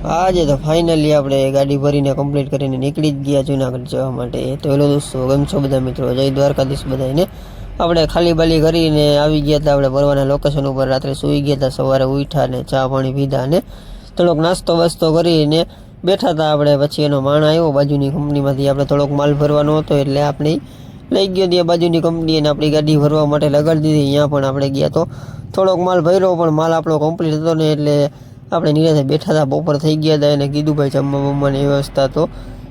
આજે તો ફાઇનલી આપણે ગાડી ભરીને કમ્પ્લીટ કરીને નીકળી જ ગયા જુનાગઢ જવા માટે। તો હેલો દોસ્તો, કેમ છો બધા મિત્રો? જય દ્વારકાધીશ બધાને। આપણે ખાલી બાલી કરીને આવી ગયા હતા આપણે ભરવાના લોકેશન ઉપર। રાત્રે સૂઈ ગયા હતા, સવારે ઉઠ્યા ને ચા પાણી પીધા અને થોડોક નાસ્તો વાસ્તો કરીને બેઠા હતા આપણે। પછી એનો માણ આવ્યો બાજુની કંપનીમાંથી, આપણે થોડોક માલ ભરવાનો હતો એટલે આપણે લઈ ગયો ત્યાં બાજુની કંપની અને આપણી ગાડી ભરવા માટે લગાડી દીધી। અહીંયા પણ આપણે ગયા તો થોડોક માલ ભર્યો, પણ માલ આપણો કમ્પ્લીટ હતો ને એટલે આપણે નિરાતે બેઠા હતા। બપોર થઈ ગયા હતા એને કીધું ભાઈ જમવા બમવાની વ્યવસ્થા, તો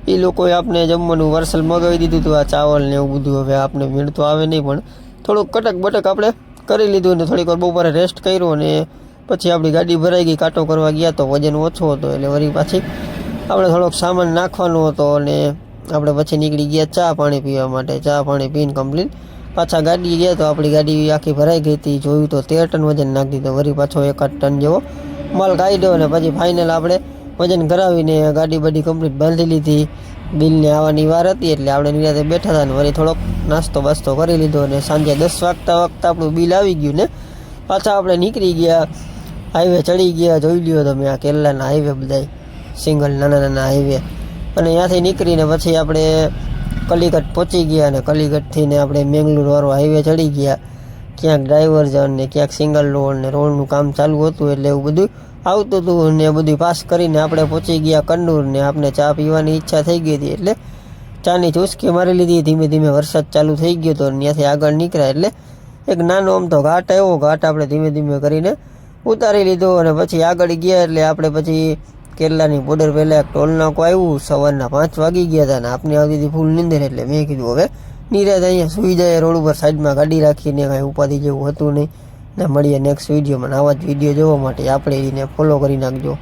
એ લોકોએ આપણે જમવાનું પાર્સલ મગાવી દીધું હતું, આ ચાવલ ને એવું બધું। હવે આપણે મેળ તો આવે નહીં, પણ થોડુંક કટક બટક આપણે કરી લીધું અને થોડીક વાર બપોરે રેસ્ટ કર્યો અને પછી આપણી ગાડી ભરાઈ ગઈ। કાંટો કરવા ગયા તો વજન ઓછો હતો એટલે વળી પાછી આપણે થોડોક સામાન નાખવાનો હતો અને આપણે પછી નીકળી ગયા ચા પાણી પીવા માટે। ચા પાણી પીને કમ્પ્લીટ પાછા ગાડી ગયા તો આપણી ગાડી આખી ભરાઈ ગઈ હતી। જોયું તો 13 ટન વજન નાખી દીધો, વળી પાછો 1 ટન જેવો માલ કાઢ્યો અને પછી ફાઇનલ આપણે વજન કરાવીને ગાડી બાડી કમ્પ્લીટ બાંધી લીધી। બિલને આવવાની વાર હતી એટલે આપણે નિરાતે બેઠા હતા ને વળી થોડોક નાસ્તો બાસ્તો કરી લીધો અને સાંજે 10 વાગતા આપણું બિલ આવી ગયું ને પાછા આપણે નીકળી ગયા, હાઈવે ચડી ગયા। જોઈ લ્યો તમે આ કેરલાના હાઈવે બધાય સિંગલ નાના નાના હાઈવે। અને ત્યાંથી નીકળીને પછી આપણે કલીકટ પહોંચી ગયા અને કલીકટથી ને આપણે મેંગલુર વાળો હાઈવે ચડી ગયા। ક્યાંક ડાયવર્ઝન ને ક્યાંક સિંગલ રોડ ને રોડનું કામ ચાલુ હતું એટલે એવું બધું આવતું હતું ને બધું પાસ કરીને આપણે પહોંચી ગયા કન્નૂર ને આપણે ચા પીવાની ઈચ્છા થઈ ગઈ હતી એટલે ચાની ચૂસકી મારી લીધી। ધીમે ધીમે વરસાદ ચાલુ થઈ ગયો તો ત્યાંથી આગળ નીકળ્યા એટલે એક નાનો આમ તો ઘાટ આવ્યો, ઘાટ આપણે ધીમે ધીમે કરીને ઉતારી લીધો અને પછી આગળ ગયા એટલે આપણે પછી કેરલાની બોર્ડર પહેલાં એક ટોલ નાકો આવ્યું। સવારના 5 વાગી ગયા હતા ને આપણે આવતી હતી ફૂલ નીંદર એટલે મેં કીધું હવે નિરાતે અહીંયા સૂઈ જાય, રોડ ઉપર સાઈડમાં ગાડી રાખીને કાંઈ ઉપાધિ જેવું હતું નહીં ને। મળીએ નેક્સ્ટ વિડીયોમાં। આવા જ વિડીયો જોવા માટે આપણે એને ફોલો કરી નાખજો।